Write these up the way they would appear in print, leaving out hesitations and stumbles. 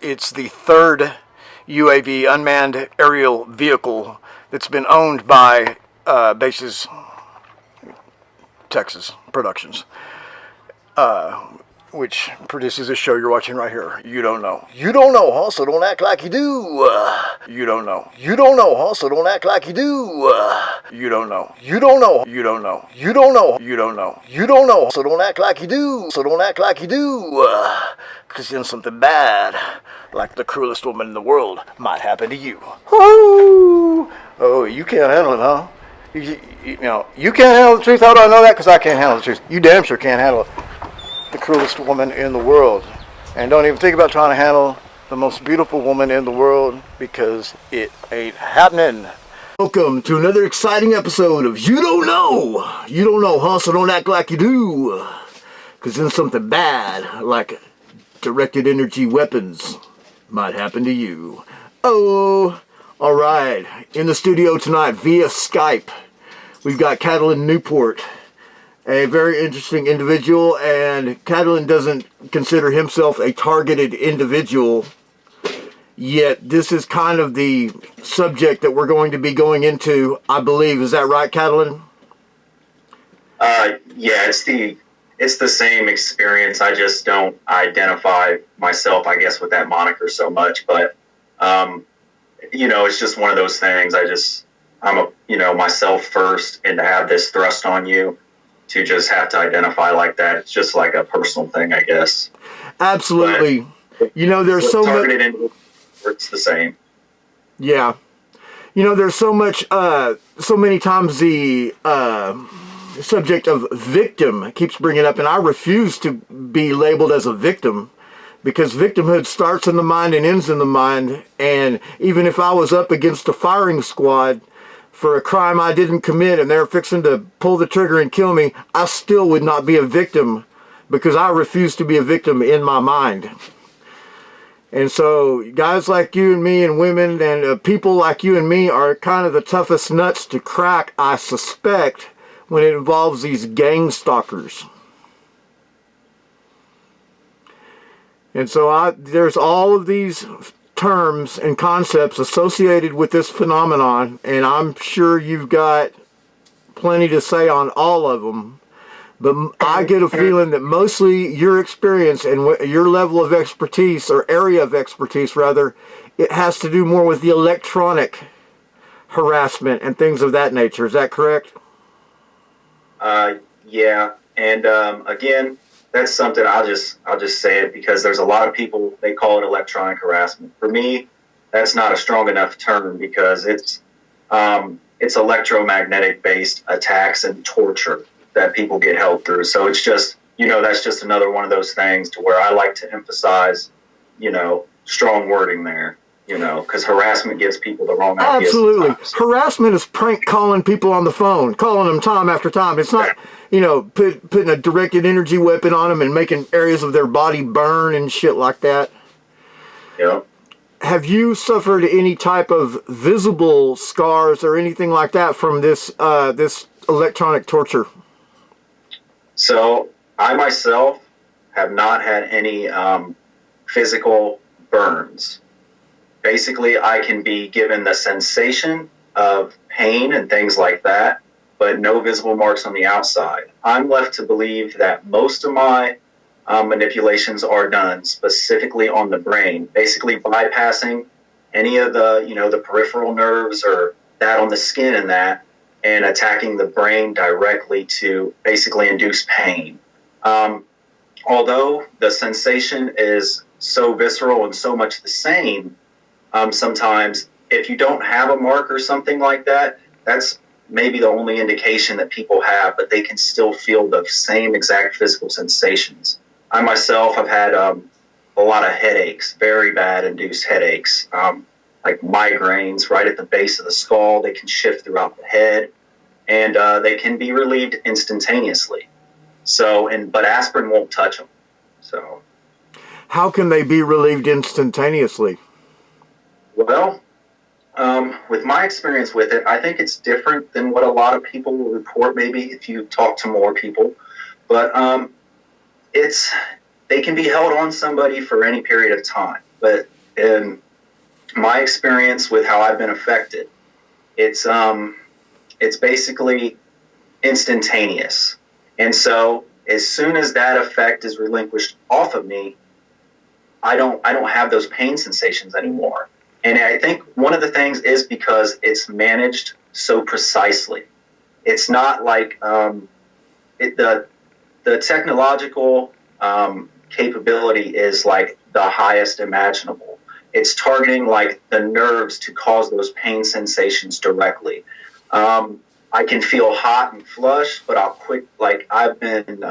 It's the third UAV, unmanned aerial vehicle, that's been owned by Bases Texas Productions, which produces this show you're watching right here. You don't know. You don't know, huh? So don't act like you do. You don't know. You don't know, huh? So don't act like you do. You don't know. You don't know. You don't know. You don't know. You don't know. You don't know. So don't act like you do. So don't act like you do. Because then something bad, like the cruelest woman in the world, might happen to you. Oh, you can't handle it, huh? You know, you can't handle the truth. How do I know that? Because I can't handle the truth. You damn sure can't handle it. The cruelest woman in the world. And don't even think about trying to handle the most beautiful woman in the world, because it ain't happening. Welcome to another exciting episode of You Don't Know. You don't know, huh? So don't act like you do. Because then something bad, like directed energy weapons, might happen to you. Oh, all right. In the studio tonight via Skype, we've got Catalin Newport, a very interesting individual, and Catalin doesn't consider himself a targeted individual, yet this is kind of the subject that we're going to be going into, I believe. Is that right, Catalin? Yeah, it's the same experience. I just don't identify myself, I guess, with that moniker so much, but it's just one of those things. I'm myself first, and to have this thrust on you, to just have to identify like that, it's just like a personal thing, I guess. Absolutely. But, there's so much. It's the same. Yeah. There's so much, so many times the subject of victim keeps bringing up, and I refuse to be labeled as a victim, because victimhood starts in the mind and ends in the mind. And even if I was up against a firing squad for a crime I didn't commit and they're fixing to pull the trigger and kill me, I still would not be a victim, because I refuse to be a victim in my mind. And so guys like you and me, and women and people like you and me, are kind of the toughest nuts to crack, I suspect, when it involves these gang stalkers. And so there's all of these terms and concepts associated with this phenomenon, and I'm sure you've got plenty to say on all of them, but I get a feeling that mostly your experience and your level of expertise, or area of expertise rather, it has to do more with the electronic harassment and things of that nature. Is that correct? Yeah, and again, that's something I'll just say it, because there's a lot of people, they call it electronic harassment. For me, that's not a strong enough term, because it's electromagnetic based attacks and torture that people get held through. So it's just, that's just another one of those things to where I like to emphasize, strong wording there, because harassment gives people the wrong idea. Absolutely. Sometimes. Harassment is prank calling people on the phone, calling them time after time. It's not, putting a directed energy weapon on them and making areas of their body burn and shit like that. Yeah. Have you suffered any type of visible scars or anything like that from this electronic torture? So I myself have not had any physical burns. Basically, I can be given the sensation of pain and things like that, but no visible marks on the outside. I'm left to believe that most of my manipulations are done specifically on the brain, basically bypassing any of the, the peripheral nerves or that on the skin and attacking the brain directly to basically induce pain. Although the sensation is so visceral and so much the same, sometimes if you don't have a mark or something like that, that's maybe the only indication that people have, but they can still feel the same exact physical sensations. I myself have had a lot of headaches, very bad induced headaches, like migraines right at the base of the skull. They can shift throughout the head, and they can be relieved instantaneously. But aspirin won't touch them. So, how can they be relieved instantaneously? Well, with my experience with it, I think it's different than what a lot of people will report, maybe if you talk to more people. But they can be held on somebody for any period of time. but in my experience with how I've been affected, it's basically instantaneous. And so as soon as that effect is relinquished off of me, I don't have those pain sensations anymore. And I think one of the things is because it's managed so precisely. It's not like the technological capability is like the highest imaginable. It's targeting like the nerves to cause those pain sensations directly. I can feel hot and flush, but I've been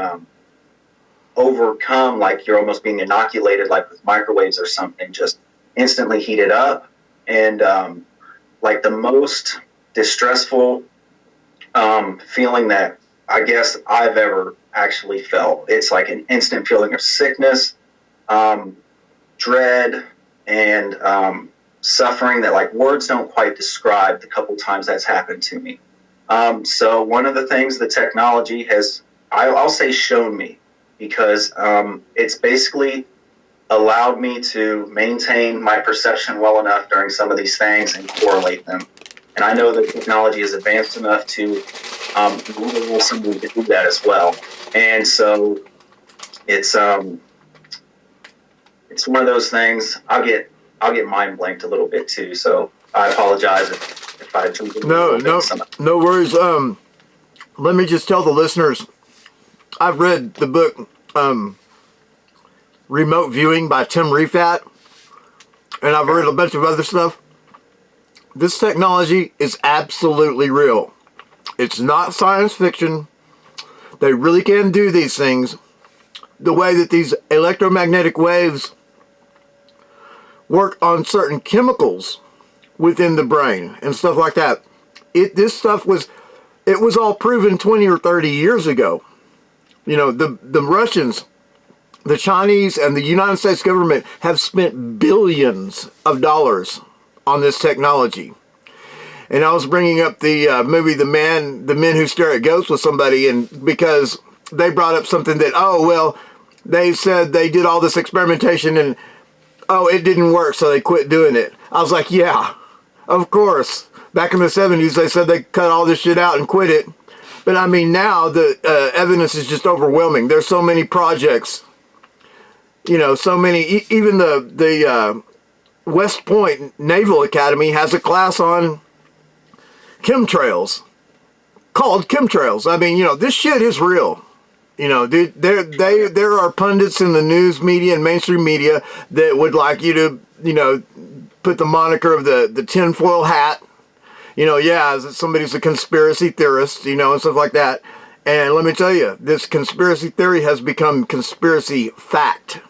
overcome, like you're almost being inoculated, like with microwaves or something, just instantly heated up. And like the most distressful feeling that I guess I've ever actually felt. It's like an instant feeling of sickness, dread, and suffering that like words don't quite describe the couple times that's happened to me. So one of the things the technology has, I'll say, shown me, because it's basically allowed me to maintain my perception well enough during some of these things and correlate them. And I know that technology is advanced enough to enable someone to do that as well. And so it's one of those things. I'll get mind blanked a little bit too. So I apologize if I jump in. No worries. Let me just tell the listeners, I've read the book Remote Viewing by Tim Refat, and I've read a bunch of other stuff. This technology is absolutely real. It's not science fiction. They really can do these things. The way that these electromagnetic waves work on certain chemicals within the brain and stuff like that. This stuff was all proven 20 or 30 years ago. You know, the Russians, the Chinese, and the United States government have spent billions of dollars on this technology. And I was bringing up the movie The Men Who Stare at Ghosts with somebody, and because they brought up something that, they said they did all this experimentation and, it didn't work, so they quit doing it. I was like, yeah, of course. Back in the 70s, they said they cut all this shit out and quit it. But I mean, now the evidence is just overwhelming. There's so many projects, so many, even the West Point Naval Academy has a class on chemtrails, called chemtrails. I mean, this shit is real. There are pundits in the news media and mainstream media that would like you to, put the moniker of the tinfoil hat. Somebody's a conspiracy theorist, and stuff like that. And let me tell you, this conspiracy theory has become conspiracy fact.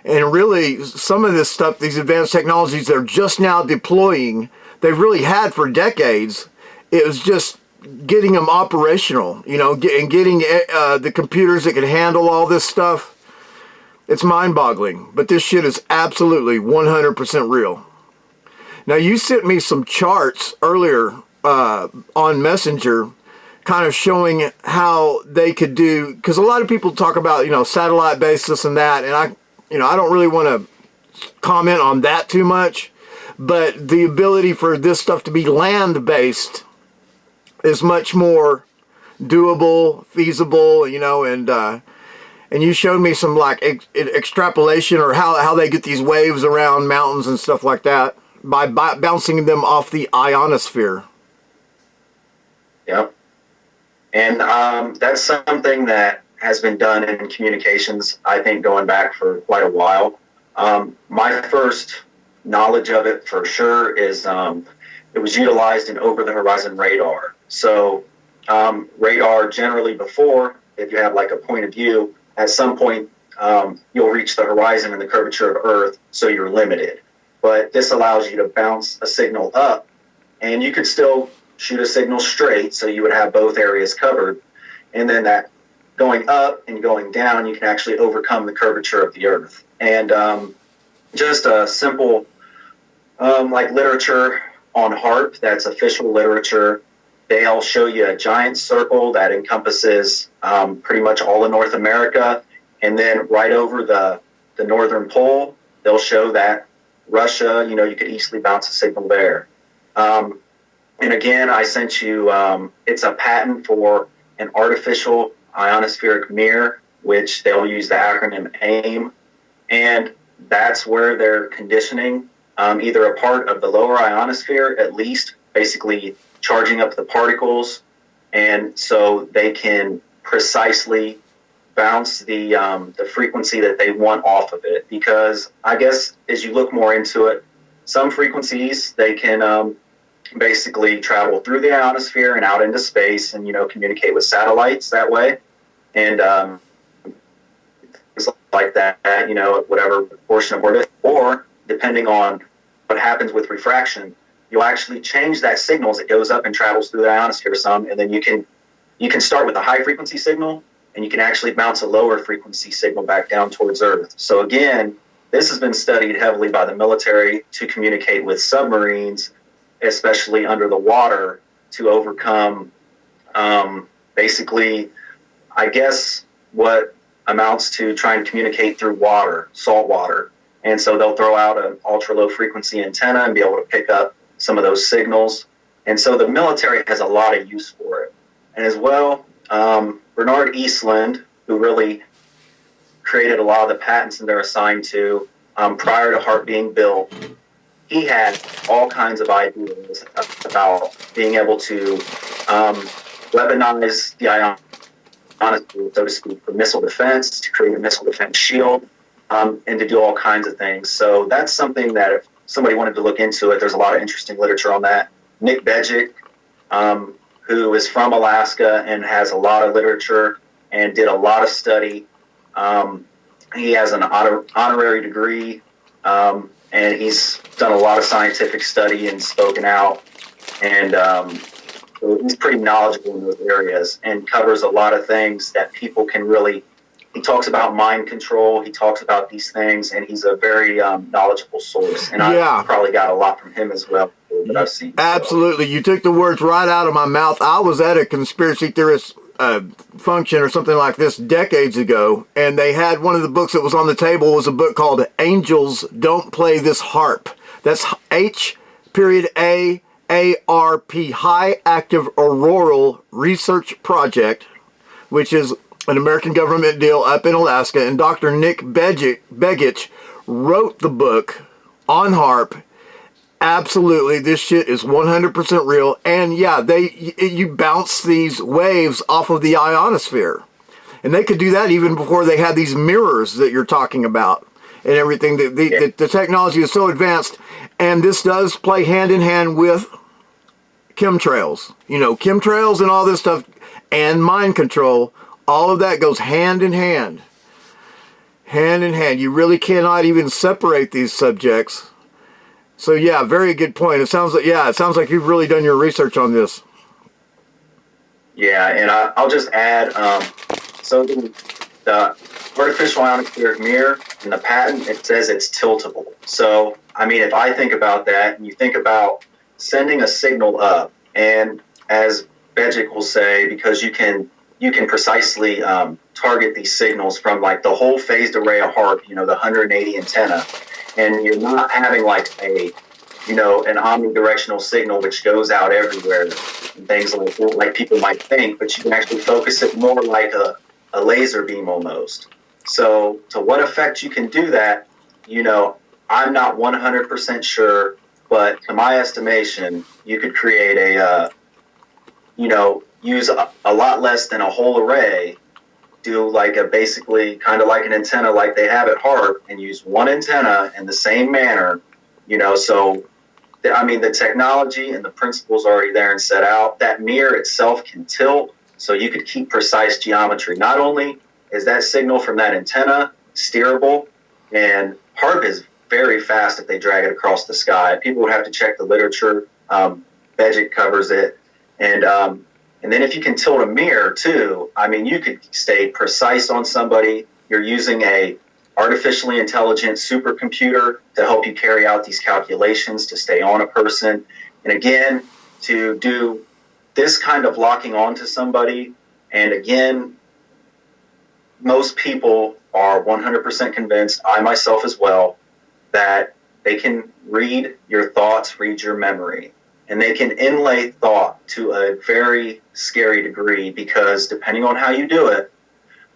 And really, some of this stuff, these advanced technologies they're just now deploying, they've really had for decades. It was just getting them operational, and getting the computers that can handle all this stuff. It's mind-boggling. But this shit is absolutely 100% real. Now, you sent me some charts earlier on Messenger, kind of showing how they could do, because a lot of people talk about, satellite-based this and that, and I don't really want to comment on that too much, but the ability for this stuff to be land-based is much more doable, feasible, and you showed me some like extrapolation or how they get these waves around mountains and stuff like that by bouncing them off the ionosphere. Yep. And that's something that has been done in communications, I think, going back for quite a while. My first knowledge of it for sure is it was utilized in over-the-horizon radar. So radar generally before, if you have like a point of view, at some point you'll reach the horizon and the curvature of Earth, so you're limited. But this allows you to bounce a signal up, and you could still shoot a signal straight, so you would have both areas covered. And then that going up and going down, you can actually overcome the curvature of the Earth. And just a simple like literature on HAARP, that's official literature. They'll show you a giant circle that encompasses pretty much all of North America, and then right over the northern pole, they'll show that Russia, you could easily bounce a signal there. And again, I sent you, it's a patent for an artificial ionospheric mirror, which they'll use the acronym AIM. And that's where they're conditioning either a part of the lower ionosphere, at least basically charging up the particles. And so they can precisely bounce the frequency that they want off of it. Because I guess as you look more into it, some frequencies, they can basically travel through the ionosphere and out into space and, communicate with satellites that way. And things like that, whatever portion of orbit, or depending on what happens with refraction, you'll actually change that signal as it goes up and travels through the ionosphere some, and then you can start with a high frequency signal, and you can actually bounce a lower frequency signal back down towards Earth. So again, this has been studied heavily by the military to communicate with submarines, especially under the water, to overcome basically, I guess, what amounts to trying to communicate through water, salt water. And so they'll throw out an ultra low frequency antenna and be able to pick up some of those signals. And so the military has a lot of use for it. And as well, Bernard Eastland, who really created a lot of the patents that they're assigned to prior to HARP being built, he had all kinds of ideas about being able to weaponize the ionosphere, so to speak, for missile defense, to create a missile defense shield, and to do all kinds of things. So that's something that if somebody wanted to look into it, there's a lot of interesting literature on that. Nick Bejic, who is from Alaska and has a lot of literature and did a lot of study. He has an honorary degree, and he's done a lot of scientific study and spoken out. And so he's pretty knowledgeable in those areas and covers a lot of things that people can really. He talks about mind control. He talks about these things, and he's a very knowledgeable source. And I've probably got a lot from him as well that I've seen. Absolutely. You took the words right out of my mouth. I was at a conspiracy theorist function or something like this decades ago, and they had one of the books that was on the table was a book called Angels Don't Play This Harp. That's H.A.A.R.P. High Active Auroral Research Project, which is an American government deal up in Alaska, and Dr. Nick Begich wrote the book on HARP. Absolutely, this shit is 100% real, and yeah, you bounce these waves off of the ionosphere, and they could do that even before they had these mirrors that you're talking about and everything. The technology is so advanced, and this does play hand in hand with chemtrails, chemtrails and all this stuff, and mind control. All of that goes hand in hand. Hand in hand. You really cannot even separate these subjects. So yeah, very good point. It sounds like you've really done your research on this. Yeah, and I'll just add, so the artificial ionospheric mirror in the patent, it says it's tiltable. So, I mean, if I think about that, and you think about sending a signal up, and as Bejic will say, because you can precisely target these signals from like the whole phased array of HARP, the 180 antenna, and you're not having like an omnidirectional signal which goes out everywhere and things like people might think, but you can actually focus it more like a laser beam almost. So to what effect you can do that, I'm not 100% sure, but to my estimation, you could create use a lot less than a whole array, do like basically kind of like an antenna like they have at HARP, and use one antenna in the same manner, so the technology and the principles already there and set out. That mirror itself can tilt, so you could keep precise geometry. Not only is that signal from that antenna steerable, and HARP is very fast if they drag it across the sky. People would have to check the literature. Bejic covers it. And then if you can tilt a mirror too, you could stay precise on somebody. You're using a artificially intelligent supercomputer to help you carry out these calculations to stay on a person. And again, to do this kind of locking onto somebody, and again, most people are 100% convinced, I myself as well, that they can read your thoughts, read your memory, and they can inlay thought to a very scary degree, because depending on how you do it,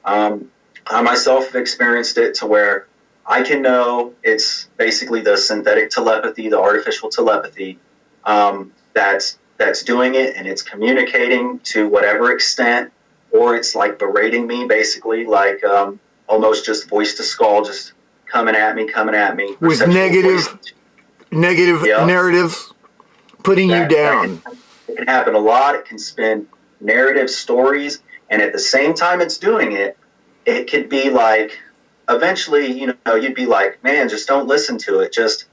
I myself have experienced it to where I can know it's basically the synthetic telepathy, the artificial telepathy, that's doing it, and it's communicating to whatever extent, or it's like berating me, basically, like almost just voice to skull, just coming at me. With negative Yep. narratives, putting you down. It can happen a lot. It can spin narrative stories, and at the same time it's doing it, it could be like, eventually, you'd be like, man, just don't listen to it. Just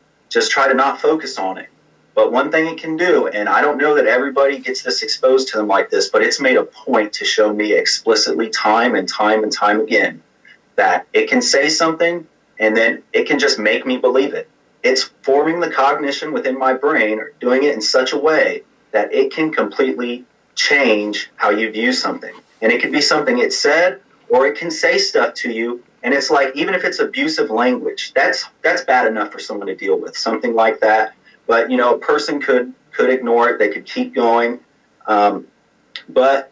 try to not focus on it. But one thing it can do, and I don't know that everybody gets this exposed to them like this, but it's made a point to show me explicitly time and time again that it can say something and then it can just make me believe it. It's forming the cognition within my brain, or doing it in such a way that it can completely change how you view something. And it could be something it said, or it can say stuff to you. And it's like, even if it's abusive language, that's bad enough for someone to deal with, something like that. But, a person could ignore it. They could keep going. But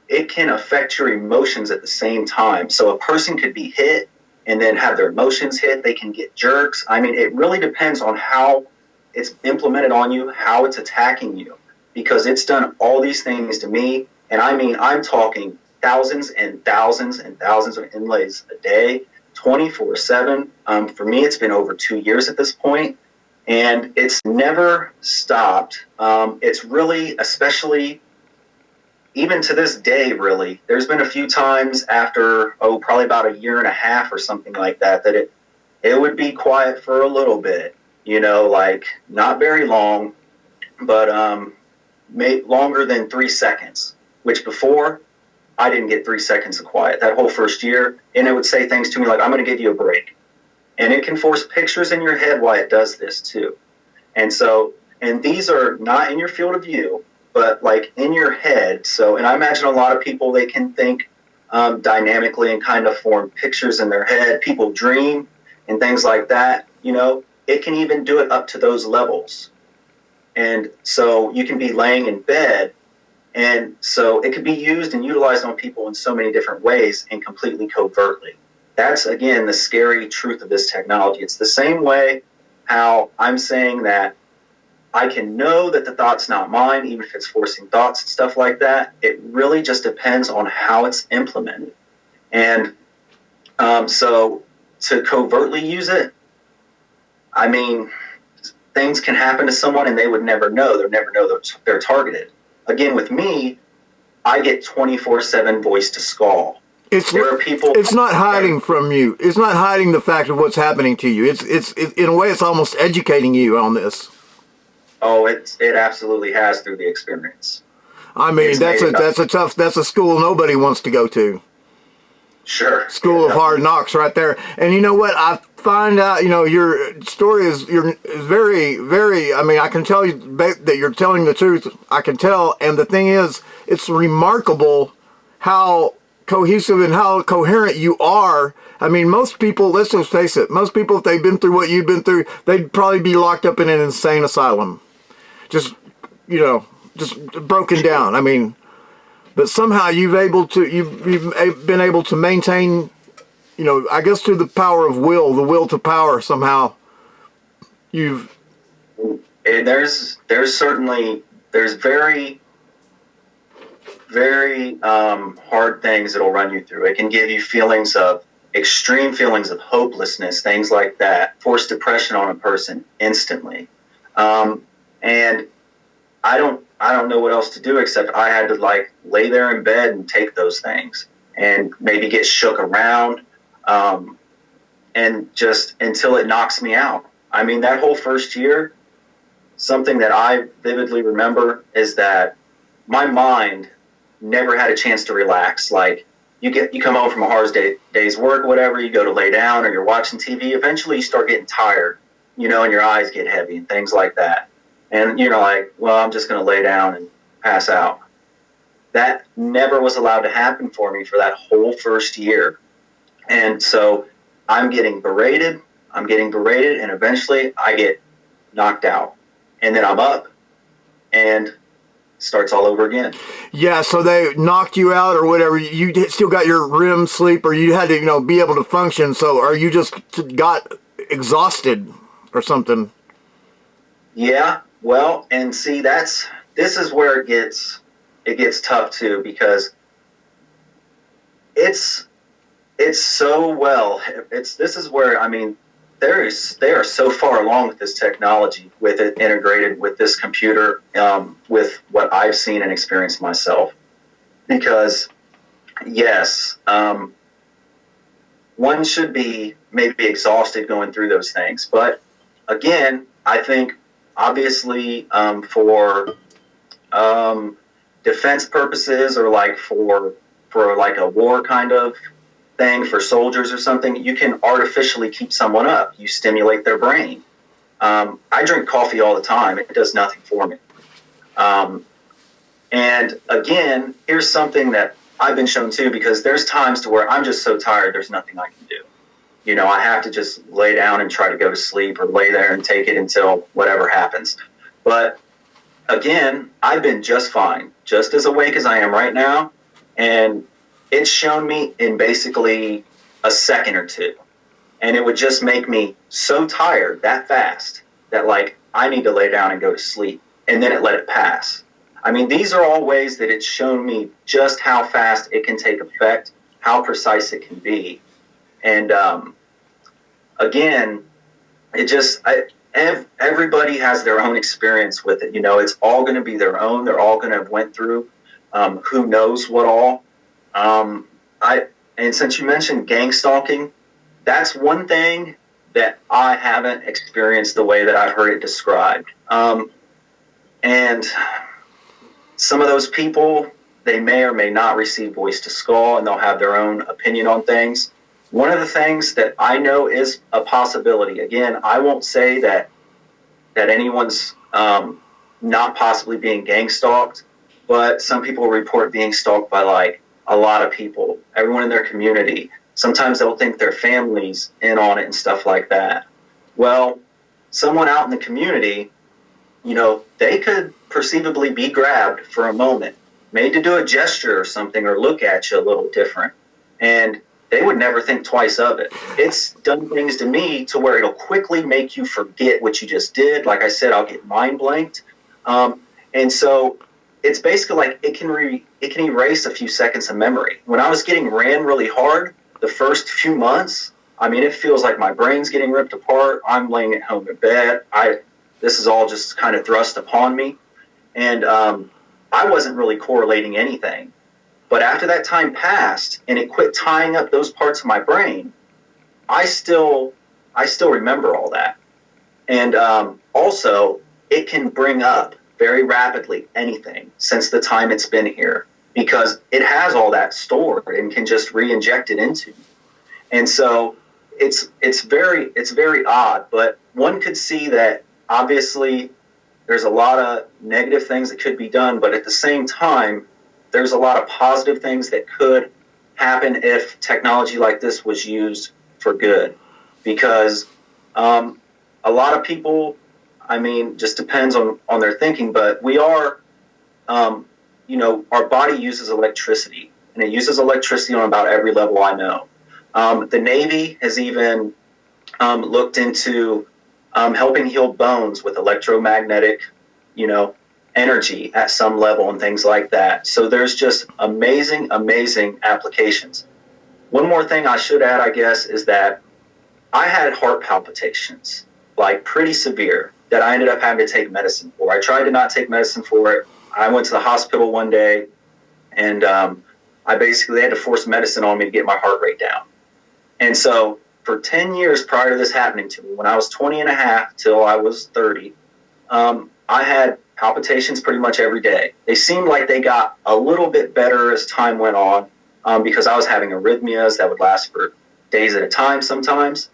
it can affect your emotions at the same time. So a person could be hit and then have their emotions hit. They can get jerks. I mean, it really depends on how it's implemented on you, how it's attacking you, because it's done all these things to me. And I mean, I'm talking thousands and thousands and thousands of inlays a day, 24/7. For me, it's been over 2 years at this point, and it's never stopped. It's really, especially even to this day, really, there's been a few times after, probably about a year and a half or something like that, that it would be quiet for a little bit, like not very long, but longer than 3 seconds, which before I didn't get 3 seconds of quiet that whole first year. And it would say things to me like, I'm going to give you a break. And it can force pictures in your head while it does this too. And these are not in your field of view, but like in your head. So, and I imagine a lot of people, they can think dynamically and kind of form pictures in their head. People dream and things like that. It can even do it up to those levels. And so you can be laying in bed, and so it could be used and utilized on people in so many different ways and completely covertly. That's, again, the scary truth of this technology. It's the same way how I'm saying that I can know that the thought's not mine, even if it's forcing thoughts and stuff like that. It really just depends on how it's implemented. And so to covertly use it, I mean, things can happen to someone and they would never know. They'll never know they're targeted. Again, with me, I get 24/7 voice to skull. There are people. It's not hiding from you. It's not hiding the fact of what's happening to you. It's in a way, it's almost educating you on this. Oh, it absolutely has through the experience. I mean, that's a school nobody wants to go to. Sure. School of hard knocks right there. And you know what? I find out, your story is very, very, I mean, I can tell you that you're telling the truth. I can tell. And the thing is, it's remarkable how cohesive and how coherent you are. I mean, most people, let's just face it, most people, if they've been through what you've been through, they'd probably be locked up in an insane asylum. Just broken down. I mean, but somehow you've been able to maintain, I guess through the power of the will to power somehow. And there's very, very hard things that'll run you through. It can give you extreme feelings of hopelessness, things like that, force depression on a person instantly. And I don't know what else to do, except I had to lay there in bed and take those things and maybe get shook around, and just until it knocks me out. I mean, that whole first year, something that I vividly remember is that my mind never had a chance to relax. Like you come home from a hard day's work or whatever, you go to lay down or you're watching TV, eventually you start getting tired, and your eyes get heavy and things like that. And you're like, well, I'm just going to lay down and pass out. That never was allowed to happen for me for that whole first year. And so I'm getting berated. I'm getting berated, and eventually I get knocked out. And then I'm up and starts all over again. Yeah, so they knocked you out or whatever. You still got your REM sleep, or you had to, be able to function. So, or you just got exhausted or something? Yeah, well, and see, this is where it gets tough too, because this is where, I mean, they are so far along with this technology, with it integrated with this computer, with what I've seen and experienced myself. Because yes, one should be maybe exhausted going through those things, but again, I think obviously for defense purposes, or like for like a war kind of thing for soldiers or something, you can artificially keep someone up. You stimulate their brain. I drink coffee all the time. It does nothing for me. And again, here's something that I've been shown too, because there's times to where I'm just so tired, there's nothing I can do. I have to just lay down and try to go to sleep, or lay there and take it until whatever happens. But again, I've been just fine, just as awake as I am right now. And it's shown me in basically a second or two. And it would just make me so tired that fast that, like, I need to lay down and go to sleep. And then it let it pass. I mean, these are all ways that it's shown me just how fast it can take effect, how precise it can be. And again, everybody has their own experience with it. It's all going to be their own. They're all going to have went through who knows what all. And since you mentioned gangstalking, that's one thing that I haven't experienced the way that I've heard it described. And some of those people, they may or may not receive voice to skull, and they'll have their own opinion on things. One of the things that I know is a possibility. Again, I won't say that anyone's not possibly being gang stalked, but some people report being stalked by, like, a lot of people, everyone in their community. Sometimes they'll think their family's in on it and stuff like that. Well, someone out in the community, they could perceivably be grabbed for a moment, made to do a gesture or something, or look at you a little different, and they would never think twice of it. It's done things to me to where it'll quickly make you forget what you just did. Like I said, I'll get mind blanked. And so it's basically like it can erase a few seconds of memory. When I was getting ran really hard the first few months, I mean, it feels like my brain's getting ripped apart. I'm laying at home in bed. This is all just kind of thrust upon me. And I wasn't really correlating anything. But after that time passed and it quit tying up those parts of my brain, I still remember all that. And also, it can bring up very rapidly anything since the time it's been here, because it has all that stored and can just re-inject it into. And so it's very odd, but one could see that obviously there's a lot of negative things that could be done, but at the same time, there's a lot of positive things that could happen if technology like this was used for good. Because a lot of people, I mean, just depends on their thinking, but we are, our body uses electricity, and it uses electricity on about every level I know. The Navy has even looked into helping heal bones with electromagnetic, energy at some level and things like that. So there's just amazing, amazing applications. One more thing I should add, I guess, is that I had heart palpitations, like pretty severe, that I ended up having to take medicine for. I tried to not take medicine for it. I went to the hospital one day, and they had to force medicine on me to get my heart rate down. And so for 10 years prior to this happening to me, when I was 20 and a half till I was 30, I had palpitations pretty much every day. They seemed like they got a little bit better as time went on, because I was having arrhythmias that would last for days at a time sometimes.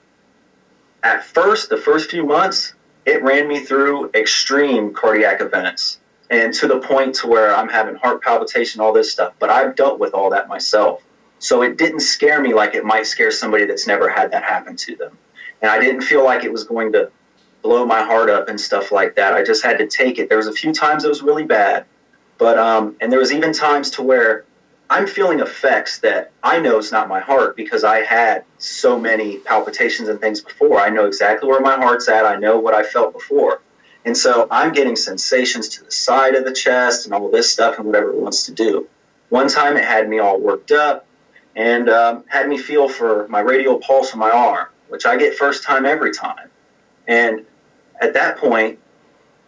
At first, the first few months, it ran me through extreme cardiac events, and to the point to where I'm having heart palpitation, all this stuff. But I've dealt with all that myself. So it didn't scare me like it might scare somebody that's never had that happen to them. and I didn't feel like it was going to blow my heart up and stuff like that. I just had to take it. There was a few times it was really bad, but and there was even times to where I'm feeling effects that I know is not my heart because I had so many palpitations and things before. I know exactly where my heart's at. I know what I felt before. And so I'm getting sensations to the side of the chest and all this stuff and whatever it wants to do. One time it had me all worked up and had me feel for my radial pulse on my arm, which I get first time every time. And at that point,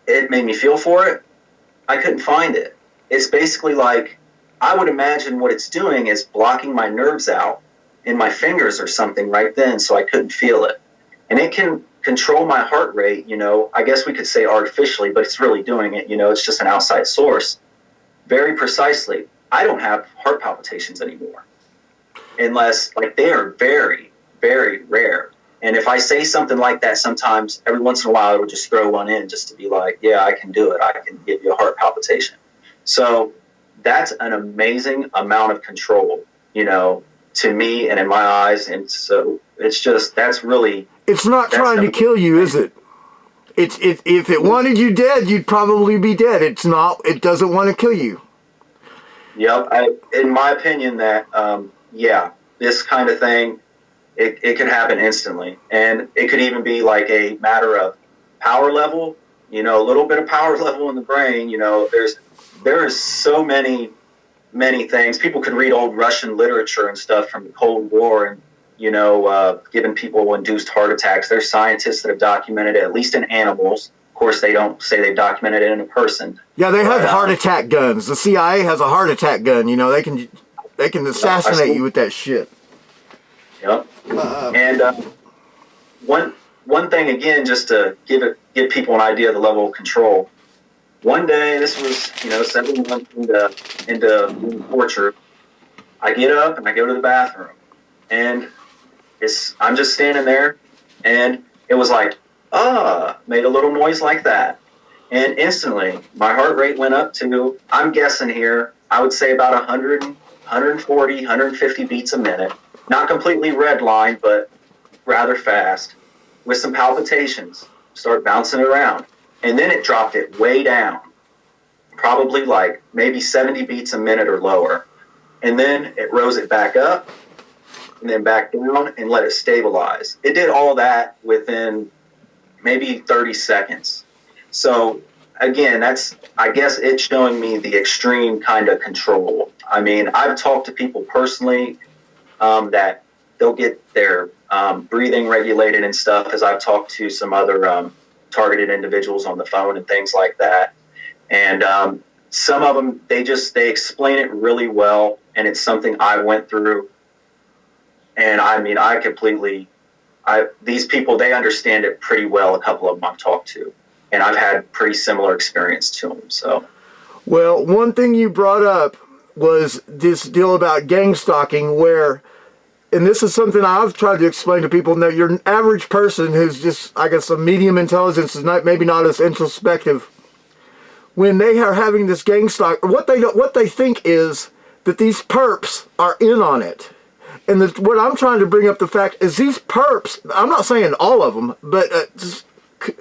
it made me feel for it. I couldn't find it. It's basically like, I would imagine what it's doing is blocking my nerves out in my fingers or something right then, so I couldn't feel it. And it can control my heart rate, I guess we could say artificially, but it's really doing it, it's just an outside source. Very precisely. I don't have heart palpitations anymore. Unless, they are very, very rare. And if I say something like that sometimes, every once in a while, it'll just throw one in just to be like, yeah, I can do it. I can give you a heart palpitation. So that's an amazing amount of control, to me and in my eyes. And so it's just, that's really... It's not trying to kill you, is it? If it wanted you dead, you'd probably be dead. It's not. It doesn't want to kill you. Yep. In my opinion, that, this kind of thing, it can happen instantly. And it could even be like a matter of power level, a little bit of power level in the brain. There is so many things. People could read old Russian literature and stuff from the Cold War and, giving people induced heart attacks. There's scientists that have documented it, at least in animals. Of course, they don't say they've documented it in a person. Yeah, they have heart attack guns. The CIA has a heart attack gun. They can assassinate you with that shit. Yep. And one thing again, just to give people an idea of the level of control. One day, this was 7 months into torture. I get up and I go to the bathroom, and I'm just standing there, and it was like, made a little noise like that, and instantly my heart rate went up to, I'm guessing here, I would say about 100, 140, 150 beats a minute. Not completely red line, but rather fast, with some palpitations. Start bouncing around. And then it dropped it way down, probably maybe 70 beats a minute or lower. And then it rose it back up, and then back down, and let it stabilize. It did all that within maybe 30 seconds. So, again, I guess it's showing me the extreme kind of control. I mean, I've talked to people personally that they'll get their breathing regulated and stuff, as I've talked to some other targeted individuals on the phone and things like that. And some of them, they explain it really well, and it's something I went through. And I mean, these people, they understand it pretty well. A couple of them I've talked to, and I've had pretty similar experience to them. So, well, one thing you brought up was this deal about gang stalking, where, and this is something I've tried to explain to people, that your average person who's just, I guess, a medium intelligence is maybe not as introspective. When they are having this gang stalk, what they think is that these perps are in on it. And what I'm trying to bring up the fact is these perps, I'm not saying all of them, but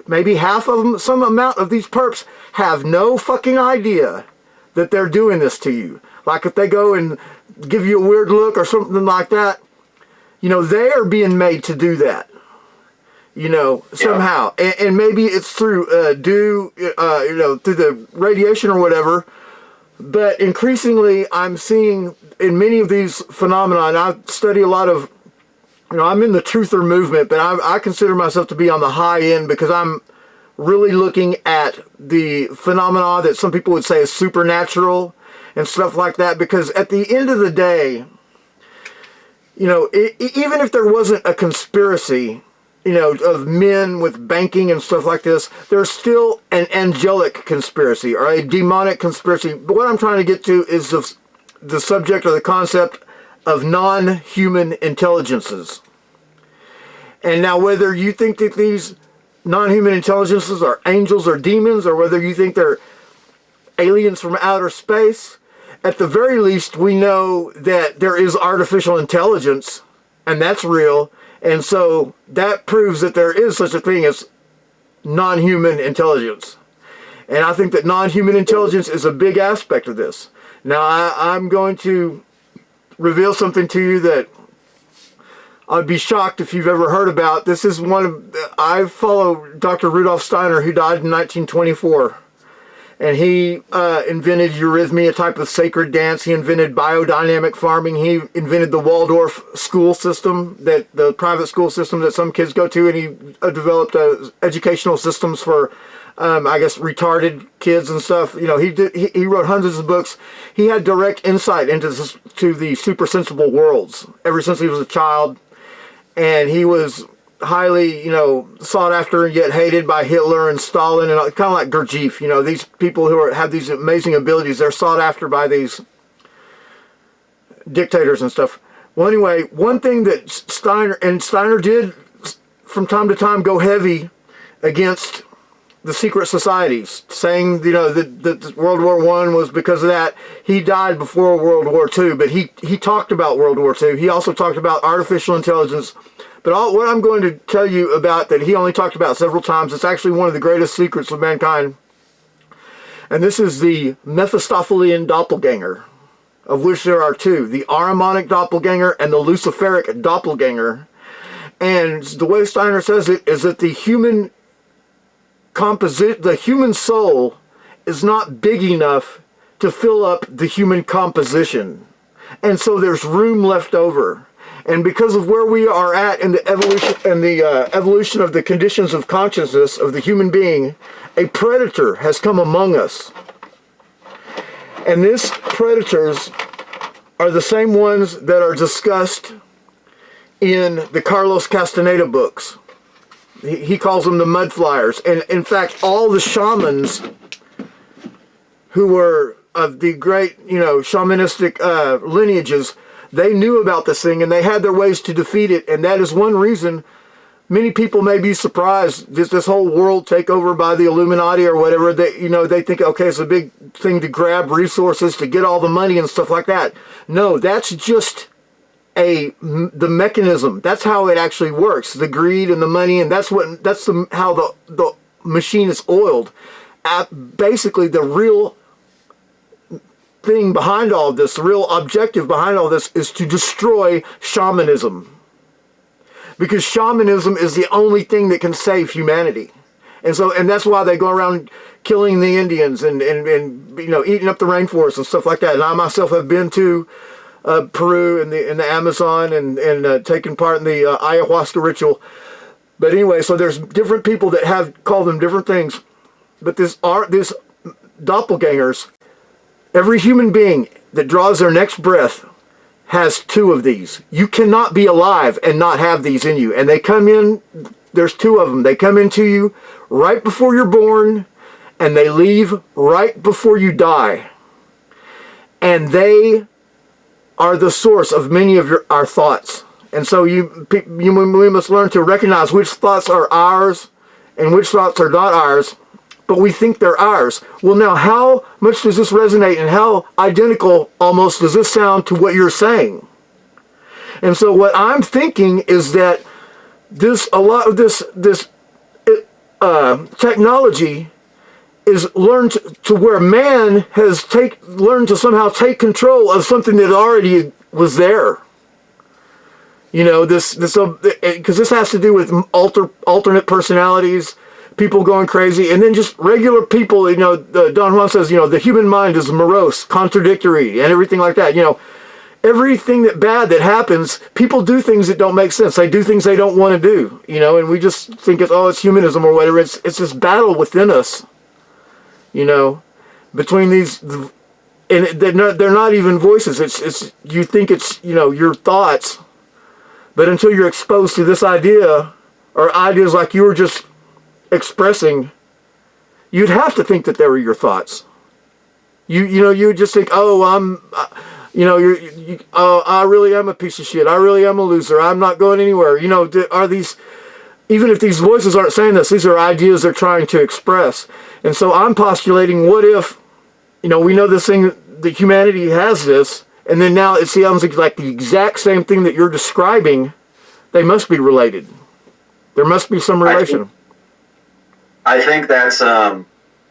maybe half of them, some amount of these perps have no fucking idea that they're doing this to you. Like if they go and give you a weird look or something like that, they are being made to do that. Somehow. And maybe it's through through the radiation or whatever. But increasingly, I'm seeing in many of these phenomena, and I study a lot of, I'm in the truther movement, but I consider myself to be on the high end because I'm really looking at the phenomena that some people would say is supernatural and stuff like that. Because at the end of the day, even if there wasn't a conspiracy, of men with banking and stuff like this, there's still an angelic conspiracy or a demonic conspiracy. But what I'm trying to get to is the subject or the concept of non-human intelligences. And now whether you think that these non-human intelligences are angels or demons, or whether you think they're aliens from outer space, at the very least we know that there is artificial intelligence, and that's real. And so that proves that there is such a thing as non-human intelligence. And I think that non-human intelligence is a big aspect of this. Now, I'm going to reveal something to you that I'd be shocked if you've ever heard about. This is I follow Dr. Rudolf Steiner, who died in 1924. And he invented eurythmy, a type of sacred dance. He invented biodynamic farming. He invented the Waldorf school system, the private school system that some kids go to. And he developed educational systems for, I guess, retarded kids and stuff. You know, he wrote hundreds of books. He had direct insight into the super sensible worlds ever since he was a child. And he was highly, sought after and yet hated by Hitler and Stalin, and kind of like Gurdjieff. These people who have these amazing abilities, they're sought after by these dictators and stuff. Well, anyway, one thing that Steiner did from time to time go heavy against the secret societies, saying, that World War I was because of that. He died before World War II, but he talked about World War II. He also talked about artificial intelligence. But what I'm going to tell you about that he only talked about several times, it's actually one of the greatest secrets of mankind. And this is the Mephistophelian doppelganger, of which there are two, the Ahrimanic doppelganger and the Luciferic doppelganger. And the way Steiner says it is that the human soul is not big enough to fill up the human composition. And so there's room left over. And because of where we are at in the evolution of the conditions of consciousness of the human being, a predator has come among us. And these predators are the same ones that are discussed in the Carlos Castaneda books. He calls them the mudflyers. And in fact, all the shamans who were of the great, shamanistic lineages, they knew about this thing and they had their ways to defeat it. And that is one reason many people may be surprised this whole world takeover by the Illuminati or whatever. They think, okay, it's a big thing to grab resources, to get all the money and stuff like that. No, that's just the mechanism. That's how it actually works. The greed and the money, and how the machine is oiled. Basically, the real thing behind all of this, the real objective behind all this, is to destroy shamanism. Because shamanism is the only thing that can save humanity. And that's why they go around killing the Indians and eating up the rainforest and stuff like that. And I myself have been to Peru and the Amazon and taken part in the ayahuasca ritual. But anyway, so there's different people that call them different things. But this doppelgangers, every human being that draws their next breath has two of these. You cannot be alive and not have these in you. And they come in, there's two of them. They come into you right before you're born, and they leave right before you die. And they are the source of many of our thoughts. And so we must learn to recognize which thoughts are ours and which thoughts are not ours, but we think they're ours. Well, now, how much does this resonate and how identical almost does this sound to what you're saying? And so what I'm thinking is that a lot of this technology is learned to where man has learned to somehow take control of something that already was there. Because this has to do with alternate personalities, people going crazy, and then just regular people. Don Juan says, the human mind is morose, contradictory, and everything like that. Everything bad that happens, people do things that don't make sense. They do things they don't want to do. And we just think it's humanism or whatever. It's this battle within us. Between these, and they're not even voices. It's you think it's your thoughts, but until you're exposed to this idea or ideas like you were just expressing, you'd have to think that they were your thoughts. You would just think, I really am a piece of shit. I really am a loser. I'm not going anywhere. Are these? Even if these voices aren't saying this, these are ideas they're trying to express. And so I'm postulating, what if, we know this thing, that humanity has this, and then now it sounds like the exact same thing that you're describing, They must be related. There must be some relation. I think that's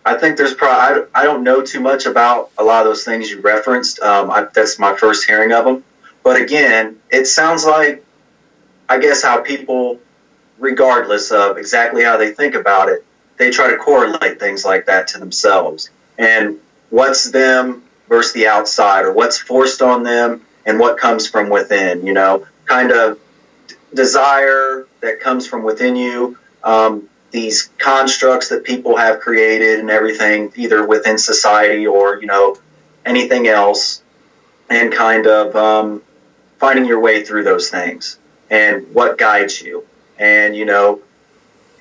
I think there's probably I don't know too much about a lot of those things you referenced. That's my first hearing of them. But again, it sounds like, I guess, how people, regardless of exactly how they think about it, they try to correlate things like that to themselves. And what's them versus the outside, or what's forced on them and what comes from within, you know, kind of desire that comes from within you, these constructs that people have created and everything, either within society or, you know, anything else, and kind of finding your way through those things and what guides you. And, you know,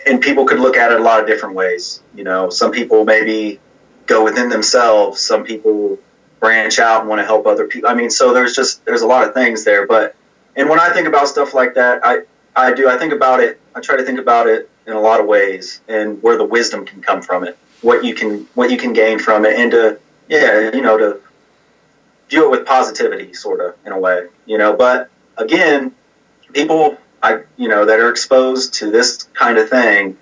and people could look at it a lot of different ways. You know, some people maybe go within themselves. Some people branch out and want to help other people. I mean, so there's a lot of things there. But, and when I think about stuff like that, I think about it. I try to think about it in a lot of ways, and where the wisdom can come from it, what you can gain from it, and to view it with positivity, sort of, in a way, you know. But again, people that are exposed to this kind of thing,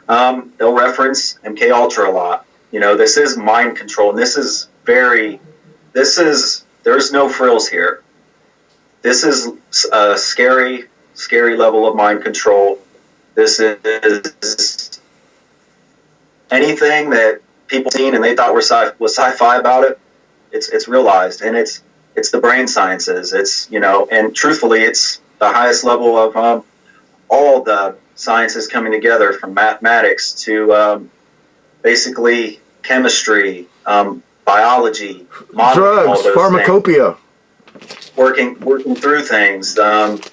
they'll reference MK Ultra a lot. You know, this is mind control, and there's no frills here. This is a scary level of mind control. This is anything that people seen and they thought was sci-fi about it. It's realized, and it's the brain sciences. It's, you know, and truthfully, it's the highest level of all the sciences coming together, from mathematics to basically chemistry, biology, modeling, drugs, all those pharmacopoeia, things. Working through things,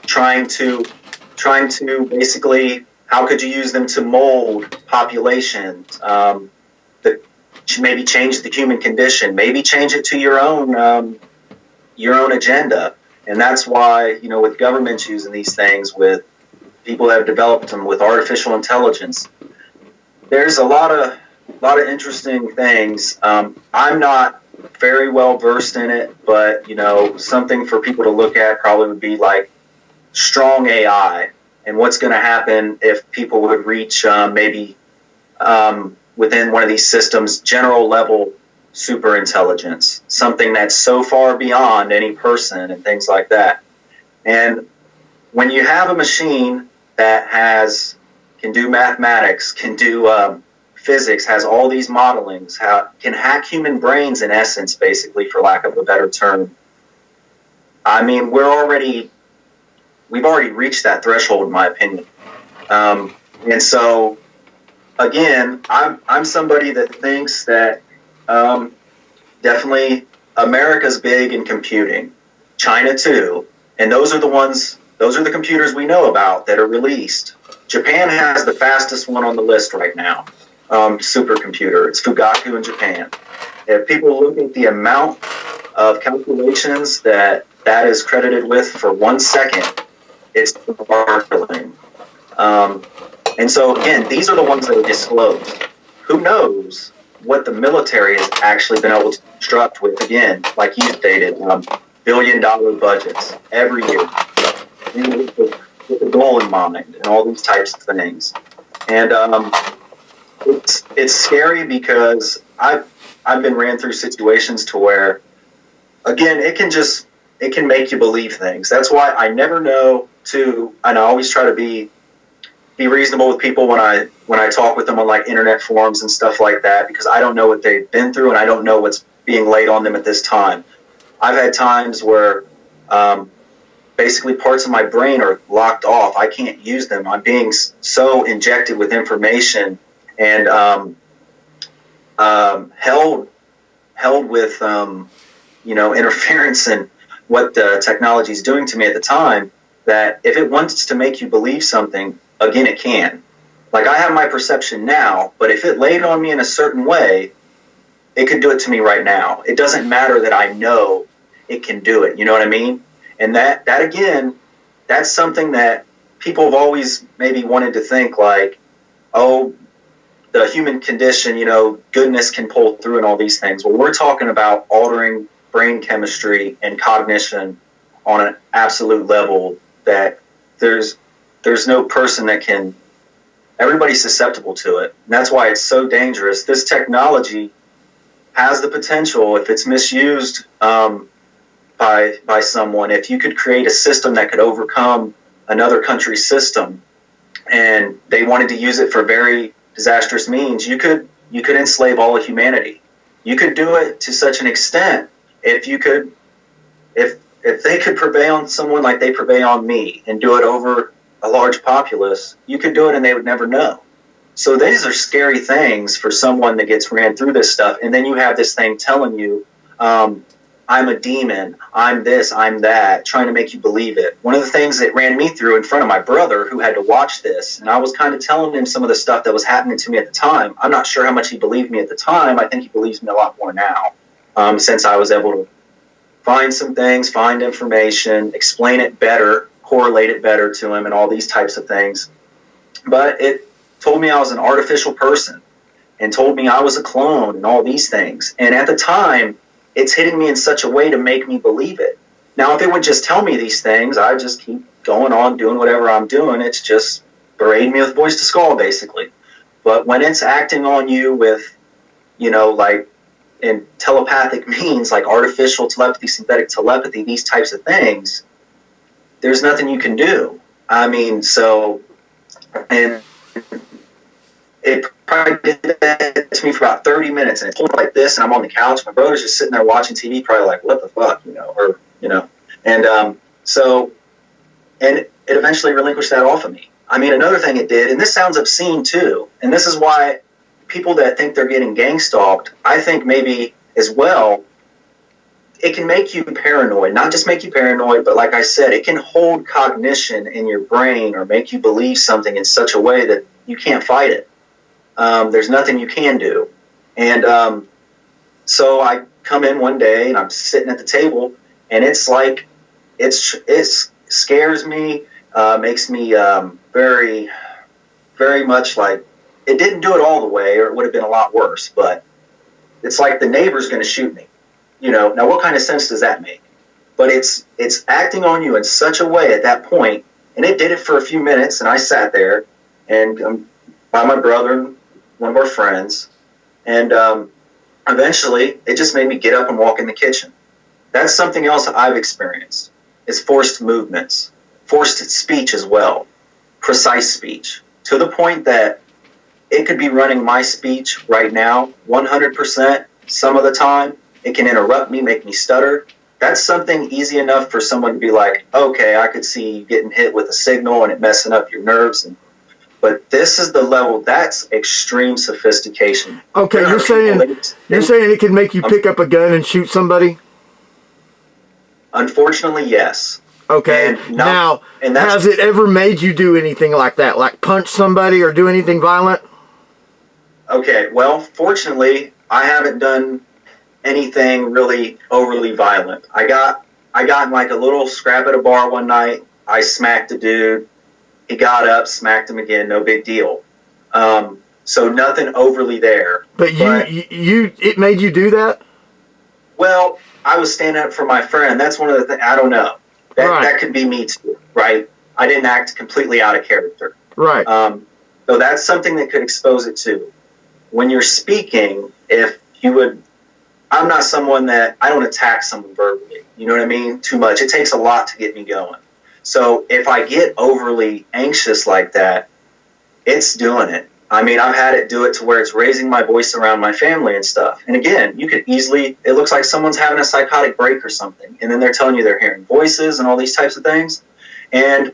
trying to basically, how could you use them to mold populations, maybe change the human condition, maybe change it to your own agenda. And that's why, you know, with governments using these things, with people that have developed them, with artificial intelligence, there's a lot of interesting things. I'm not very well versed in it, but, you know, something for people to look at probably would be like strong AI, and what's going to happen if people would reach maybe within one of these systems general level super intelligence, something that's so far beyond any person and things like that. And when you have a machine that can do mathematics, can do physics, has all these modelings, can hack human brains in essence, basically, for lack of a better term, I mean, we've already reached that threshold, in my opinion. And so, again, I'm somebody that thinks that definitely America's big in computing, China too, and those are the computers we know about that are released. Japan has the fastest one on the list right now, supercomputer. It's Fugaku in Japan. If people look at the amount of calculations that is credited with for 1 second, it's startling. And so, again, these are the ones that are disclosed. Who knows what the military has actually been able to construct with, again, like you stated, billion-dollar budgets every year, with the goal in mind, and all these types of things. And it's scary, because I've been ran through situations to where, again, it can make you believe things. That's why I never know and I always try to be reasonable with people when I talk with them on like internet forums and stuff like that, because I don't know what they've been through, and I don't know what's being laid on them at this time. I've had times where basically parts of my brain are locked off. I can't use them. I'm being so injected with information and held with interference and what the technology is doing to me at the time, that if it wants to make you believe something, again, it can. Like, I have my perception now, but if it laid on me in a certain way, it could do it to me right now. It doesn't matter that I know it can do it. You know what I mean? And that again, that's something that people have always maybe wanted to think, like, oh, the human condition, goodness can pull through and all these things. Well, we're talking about altering brain chemistry and cognition on an absolute level that there's there's no person that can, everybody's susceptible to it. And that's why it's so dangerous. This technology has the potential, if it's misused by someone, if you could create a system that could overcome another country's system, and they wanted to use it for very disastrous means, you could enslave all of humanity. You could do it to such an extent, if they could prevail on someone like they prevail on me and do it over a large populace, you could do it and they would never know. So these are scary things for someone that gets ran through this stuff. And then you have this thing telling you, I'm a demon, I'm this, I'm that, trying to make you believe it. One of the things that ran me through in front of my brother, who had to watch this, and I was kind of telling him some of the stuff that was happening to me at the time. I'm not sure how much he believed me at the time. I think he believes me a lot more now, since I was able to find some things, find information, explain it better, correlate it better to him, and all these types of things. But it told me I was an artificial person, and told me I was a clone, and all these things. And at the time, it's hitting me in such a way to make me believe it. Now, if it would just tell me these things, I'd just keep going on doing whatever I'm doing. It's just berating me with voice to skull, basically. But when it's acting on you with, like in telepathic means, like artificial telepathy, synthetic telepathy, these types of things, there's nothing you can do. I mean, and it probably did that to me for about 30 minutes, and it pulled like this, and I'm on the couch. My brother's just sitting there watching TV, probably like, what the fuck, and it eventually relinquished that off of me. I mean, another thing it did, and this sounds obscene too, and this is why people that think they're getting gang stalked, I think maybe as well, it can make you paranoid. Not just make you paranoid, but like I said, it can hold cognition in your brain or make you believe something in such a way that you can't fight it. There's nothing you can do. And so I come in one day and I'm sitting at the table, and it's like, it scares me, makes me very, very much like, it didn't do it all the way, or it would have been a lot worse, but it's like the neighbor's going to shoot me. Now what kind of sense does that make? But it's acting on you in such a way at that point, and it did it for a few minutes, and I sat there, and by my brother and one of our friends, and eventually it just made me get up and walk in the kitchen. That's something else I've experienced. It's forced movements, forced speech as well, precise speech, to the point that it could be running my speech right now 100% some of the time. It can interrupt me, make me stutter. That's something easy enough for someone to be like, okay, I could see you getting hit with a signal and it messing up your nerves. But this is the level, that's extreme sophistication. Okay, you're saying it can make you pick up a gun and shoot somebody? Unfortunately, yes. Okay, now, has it ever made you do anything like that? Like punch somebody or do anything violent? Okay, well, fortunately, I haven't done anything really overly violent. I got in like a little scrap at a bar one night. I smacked a dude. He got up, smacked him again, no big deal. So nothing overly there. But it made you do that? Well, I was standing up for my friend. That's one of the things, I don't know. That could be me too, right? I didn't act completely out of character. Right. So that's something that could expose it too. When you're speaking, I'm not someone that, I don't attack someone verbally. You know what I mean? Too much. It takes a lot to get me going. So if I get overly anxious like that, it's doing it. I mean, I've had it do it to where it's raising my voice around my family and stuff. And again, you could easily, it looks like someone's having a psychotic break or something. And then they're telling you they're hearing voices and all these types of things. And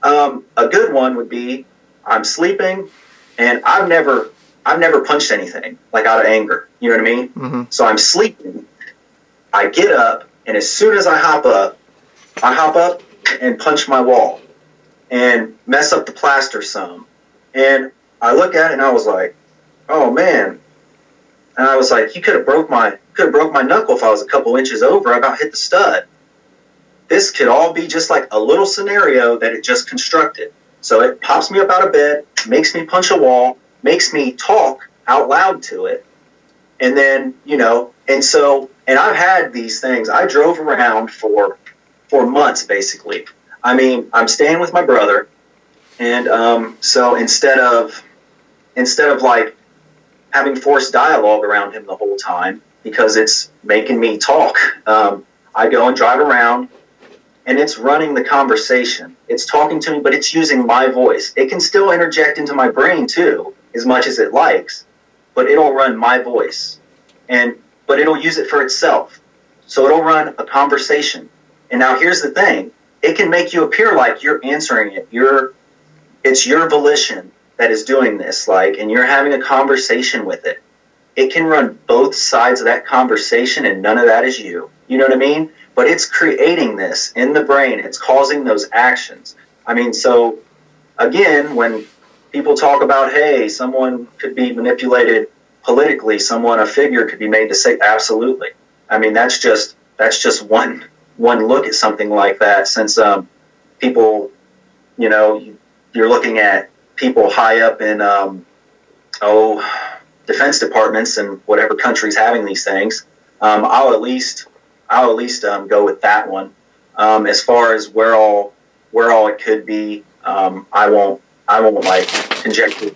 a good one would be, I'm sleeping and I've never punched anything like out of anger. You know what I mean? Mm-hmm. So I'm sleeping. I get up, and as soon as I hop up and punch my wall and mess up the plaster some. And I look at it and I was like, oh man. And I was like, you could have broke my knuckle if I was a couple inches over. I about hit the stud. This could all be just like a little scenario that it just constructed. So it pops me up out of bed, makes me punch a wall, makes me talk out loud to it. And then, and I've had these things. I drove around for months, basically. I mean, I'm staying with my brother, And so instead of like having forced dialogue around him the whole time, because it's making me talk, I go and drive around, and it's running the conversation. It's talking to me, but it's using my voice. It can still interject into my brain too, as much as it likes, but it'll run my voice, but it'll use it for itself. So it'll run a conversation. And now here's the thing: it can make you appear like you're answering it. It's your volition that is doing this, and you're having a conversation with it. It can run both sides of that conversation, and none of that is you. You know what I mean? But it's creating this in the brain. It's causing those actions. I mean, so again, when people talk about, hey, someone could be manipulated politically, a figure could be made to say, absolutely. I mean, that's just one look at something like that. Since people, you're looking at people high up in defense departments in whatever country's having these things. I'll at least go with that one. As far as where all it could be, I won't like conjecture.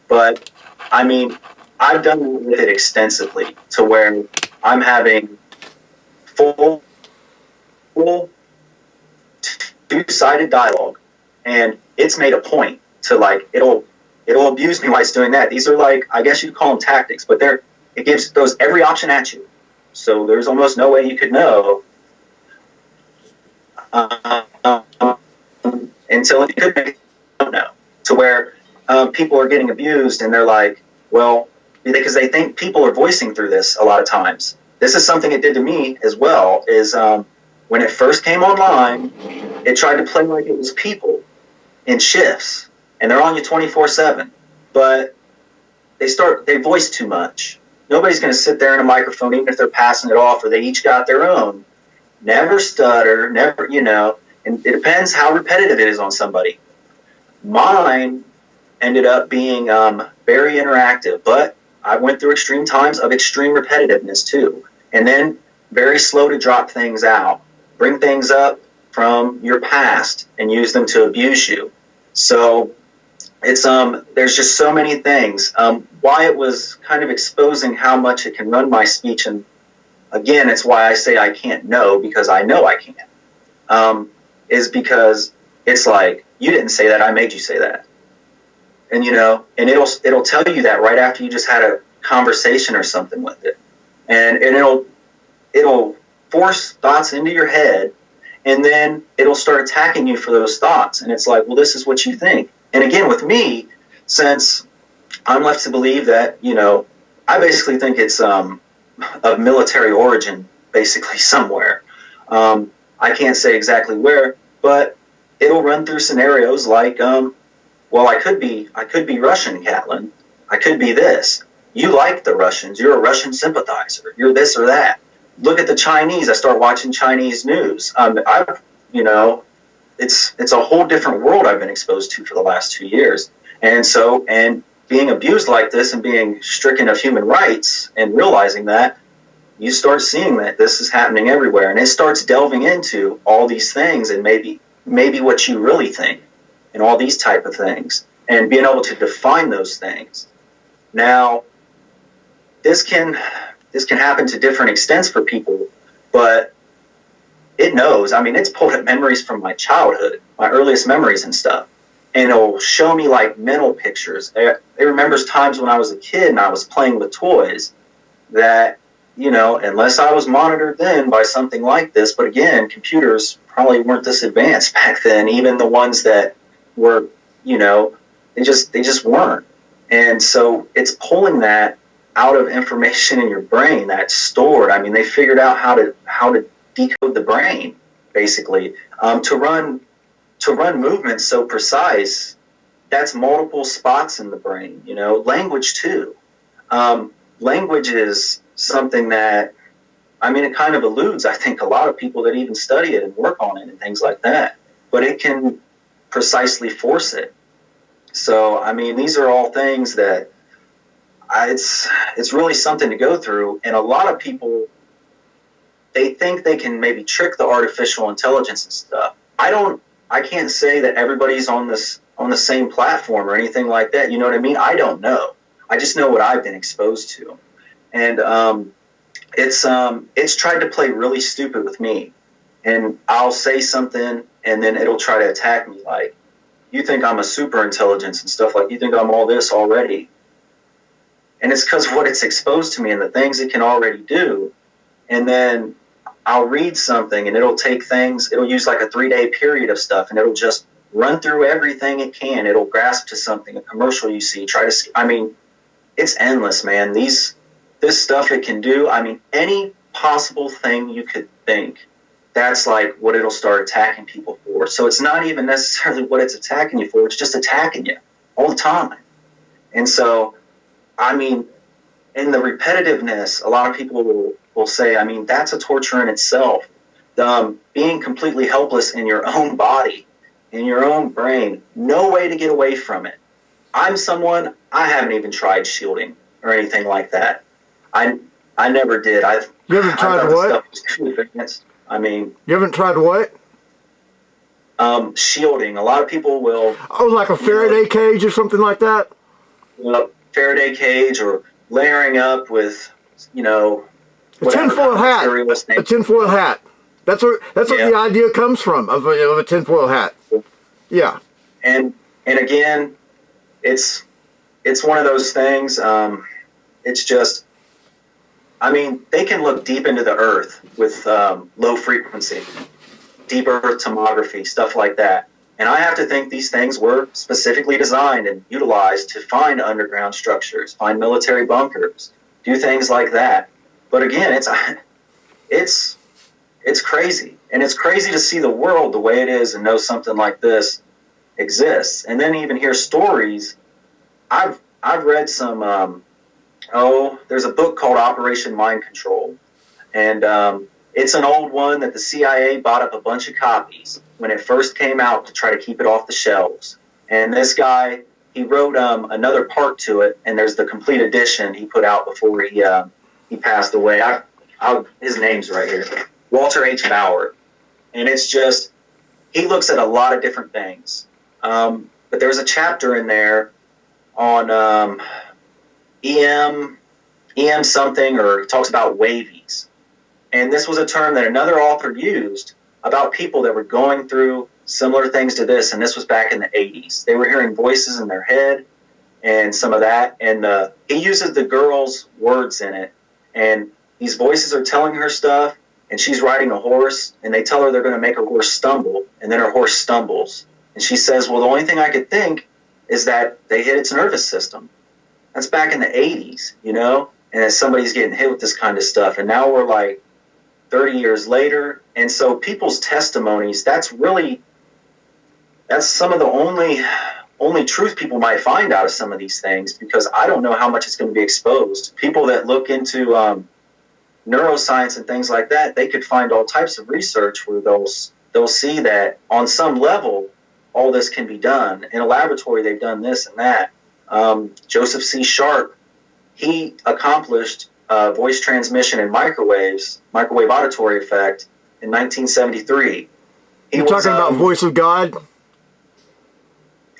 But I mean, I've done with it extensively to where I'm having full two-sided dialogue, and it's made a point to it'll abuse me while it's doing that. These are I guess you'd call them tactics, but it throws every option at you. So there's almost no way you could know until it could be, don't know, to where people are getting abused, and they're like, well, because they think people are voicing through this a lot of times. This is something it did to me as well, is when it first came online, it tried to play like it was people in shifts, and they're on you 24/7, but they voice too much. Nobody's going to sit there in a microphone, even if they're passing it off, or they each got their own. Never stutter, never, and it depends how repetitive it is on somebody. Mine ended up being very interactive, but I went through extreme times of extreme repetitiveness too. And then very slow to drop things out, bring things up from your past and use them to abuse you. So it's there's just so many things. Why it was kind of exposing how much it can run my speech, and again, it's why I say I can't know, because I know I can't. Is because it's like, you didn't say that, I made you say that. And and it'll tell you that right after you just had a conversation or something with it. And it'll force thoughts into your head, and then it'll start attacking you for those thoughts. And it's like, well, this is what you think. And again, with me, since I'm left to believe that, I basically think it's of military origin, basically somewhere. I can't say exactly where, but it'll run through scenarios like, well, I could be Russian, Catalin. I could be this. You like the Russians. You're a Russian sympathizer. You're this or that. Look at the Chinese. I start watching Chinese news. It's a whole different world I've been exposed to for the last 2 years. And being abused like this and being stricken of human rights and realizing that, you start seeing that this is happening everywhere. And it starts delving into all these things and maybe what you really think and all these type of things, and being able to define those things. Now, this can happen to different extents for people, but it knows. I mean, it's pulled up memories from my childhood, my earliest memories and stuff, and it'll show me mental pictures. It remembers times when I was a kid and I was playing with toys that, unless I was monitored then by something like this, but again, computers probably weren't this advanced back then. Even the ones that were, they just weren't. And so it's pulling that out of information in your brain that's stored. I mean, they figured out how to decode the brain, basically, to run movements so precise. That's multiple spots in the brain. Language too. Language is something that, it kind of eludes, I think, a lot of people that even study it and work on it and things like that. But it can precisely force it. So, these are all things that it's really something to go through. And a lot of people, they think they can maybe trick the artificial intelligence and stuff. I don't I can't say that everybody's on the same platform or anything like that. You know what I mean? I don't know. I just know what I've been exposed to, and it's tried to play really stupid with me, and I'll say something, and then it'll try to attack me like, you think I'm a super intelligence and stuff, like you think I'm all this already. And it's because of what it's exposed to me and the things it can already do. And then I'll read something and it'll take things, it'll use like a 3-day period of stuff, and it'll just run through everything it can. It'll grasp to something, a commercial you see, it's endless, man. This stuff it can do, any possible thing you could think, that's like what it'll start attacking people for. So it's not even necessarily what it's attacking you for, it's just attacking you all the time. And so, in the repetitiveness, a lot of people will say, that's a torture in itself. Being completely helpless in your own body, in your own brain, no way to get away from it. I haven't even tried shielding or anything like that. I never did. You haven't tried what? You haven't tried what? Shielding. A lot of people will. Oh, like a Faraday cage or something like that? Faraday cage, or layering up with, a tinfoil hat. A tinfoil hat. That's what the idea comes from, of a tinfoil hat. Yeah. And again, it's one of those things. It's just, they can look deep into the earth with low frequency, deep earth tomography, stuff like that. And I have to think these things were specifically designed and utilized to find underground structures, find military bunkers, do things like that. But again, it's crazy. And it's crazy to see the world the way it is and know something like this exists. And then even hear stories. I've read some, there's a book called Operation Mind Control. And it's an old one that the CIA bought up a bunch of copies when it first came out to try to keep it off the shelves. And this guy, he wrote another part to it, and there's the complete edition he put out before he passed away. His name's right here, Walter H. Bauer. And it's just, he looks at a lot of different things. But there's a chapter in there on EM something, or he talks about wavies. And this was a term that another author used about people that were going through similar things to this, and this was back in the 80s. They were hearing voices in their head and some of that, and he uses the girl's words in it, and these voices are telling her stuff, and she's riding a horse, and they tell her they're going to make her horse stumble, and then her horse stumbles. And she says, well, the only thing I could think is that they hit its nervous system. That's back in the 80s, and somebody's getting hit with this kind of stuff, and now we're like 30 years later. And so people's testimonies, that's some of the only truth people might find out of some of these things, because I don't know how much it's going to be exposed. People that look into neuroscience and things like that, they could find all types of research where they'll see that on some level all this can be done. In a laboratory they've done this and that. Joseph C. Sharp, he accomplished voice transmission in microwave auditory effect in 1973. You're talking about voice of God?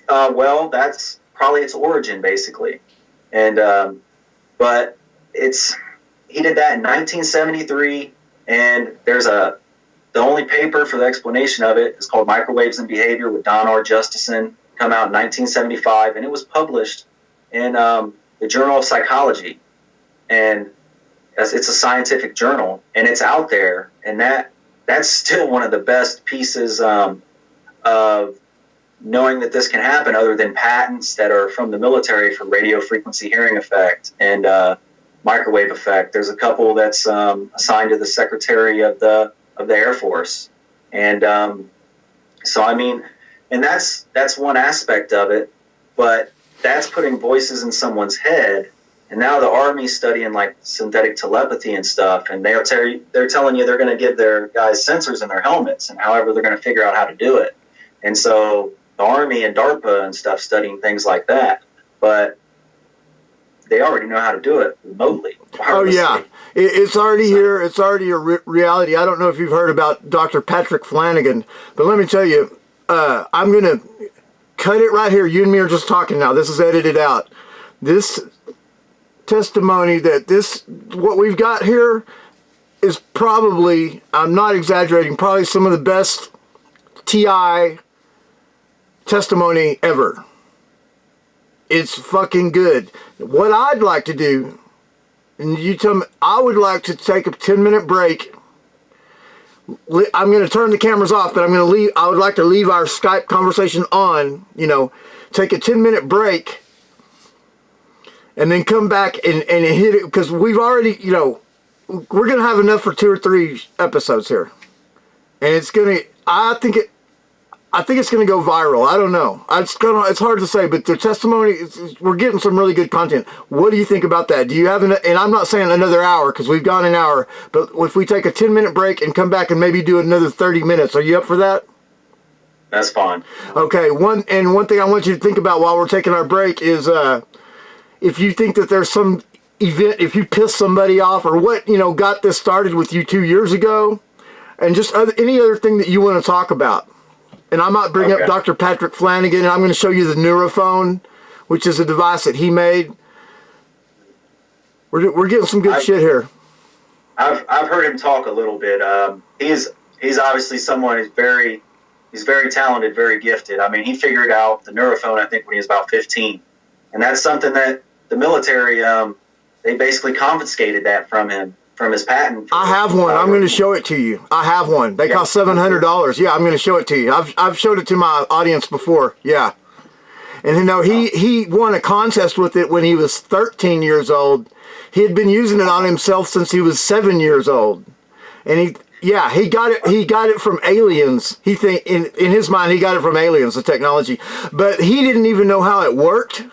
Well, that's probably its origin, basically. And but he did that in 1973, and there's the only paper for the explanation of it is called Microwaves and Behavior with Don R. Justison, come out in 1975, and it was published in the Journal of Psychology. And it's a scientific journal, and it's out there, and that's still one of the best pieces of knowing that this can happen, other than patents that are from the military for radio frequency hearing effect and microwave effect. There's a couple that's assigned to the Secretary of the Air Force, and and that's one aspect of it, but that's putting voices in someone's head. And now the Army's studying like synthetic telepathy and stuff, and they're telling you they're going to give their guys sensors in their helmets, and however they're going to figure out how to do it. And so the Army and DARPA and stuff studying things like that, but they already know how to do it remotely. Oh yeah, it's already here. It's already a reality. I don't know if you've heard about Dr. Patrick Flanagan, but let me tell you, I'm going to cut it right here. You and me are just talking now. This is edited out. This testimony what we've got here is probably, I'm not exaggerating, probably some of the best TI testimony ever. It's fucking good. What I'd like to do, and you tell me, I would like to take a 10-minute break. I'm going to turn the cameras off, but I would like to leave our Skype conversation on, take a 10-minute break, and then come back and hit it, because we've already, we're going to have enough for 2 or 3 episodes here. And it's going to, I think it's going to go viral. I don't know. It's hard to say, but the testimony, we're getting some really good content. What do you think about that? Do you have and I'm not saying another hour, because we've gone an hour, but if we take a 10-minute break and come back and maybe do another 30 minutes, are you up for that? That's fine. Okay. One thing I want you to think about while we're taking our break is, if you think that there's some event, if you piss somebody off or what, got this started with you 2 years ago, and just any other thing that you want to talk about. And I might bring up Dr. Patrick Flanagan, and I'm going to show you the Neurophone, which is a device that he made. We're getting some good shit here. I've heard him talk a little bit. He's obviously someone who's very talented, very gifted. I mean, he figured out the Neurophone, I think, when he was about 15. And that's something that the military, they basically confiscated that from him, from his patent. I have one. I'm going to show it to you. I have one. They cost $700. Yeah, I'm going to show it to you. I've showed it to my audience before. Yeah. And he won a contest with it when he was 13 years old. He had been using it on himself since he was 7 years old. And he got it from aliens. In his mind, he got it from aliens, the technology. But he didn't even know how it worked.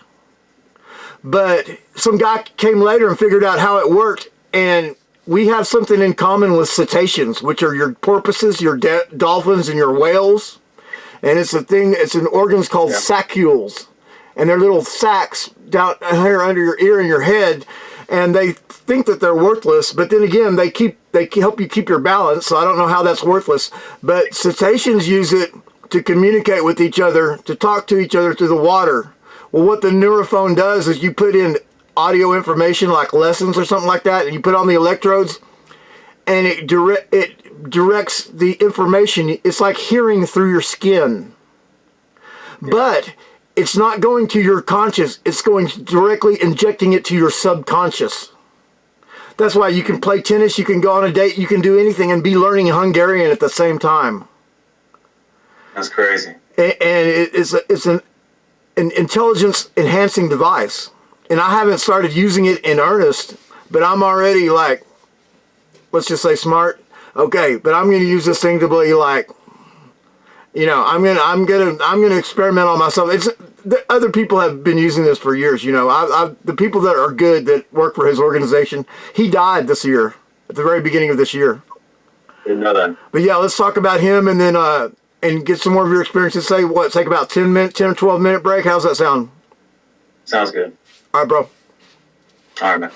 But some guy came later and figured out how it worked, and we have something in common with cetaceans, which are your porpoises, your dolphins, and your whales. And it's an organs called saccules. And they're little sacs down here under your ear and your head, and they think that they're worthless, but then again, they help you keep your balance, so I don't know how that's worthless. But cetaceans use it to communicate with each other, to talk to each other through the water. Well, what the Neurophone does is you put in audio information like lessons or something like that, and you put on the electrodes, and it directs the information. It's like hearing through your skin. Yeah. But it's not going to your conscious. It's going directly injecting it to your subconscious. That's why you can play tennis, you can go on a date, you can do anything and be learning Hungarian at the same time. That's crazy. And it's an intelligence enhancing device. And I haven't started using it in earnest, but I'm already like, let's just say smart. Okay, but I'm going to use this thing to be like, I'm going to experiment on myself. Other people have been using this for years. The people that are good that work for his organization, he died this year, at the very beginning of this year. Didn't know that. But yeah, let's talk about him and then, and get some more of your experiences. Take about 10 or 12 minute break. How's that sound? Sounds good. All right, bro. All right, man.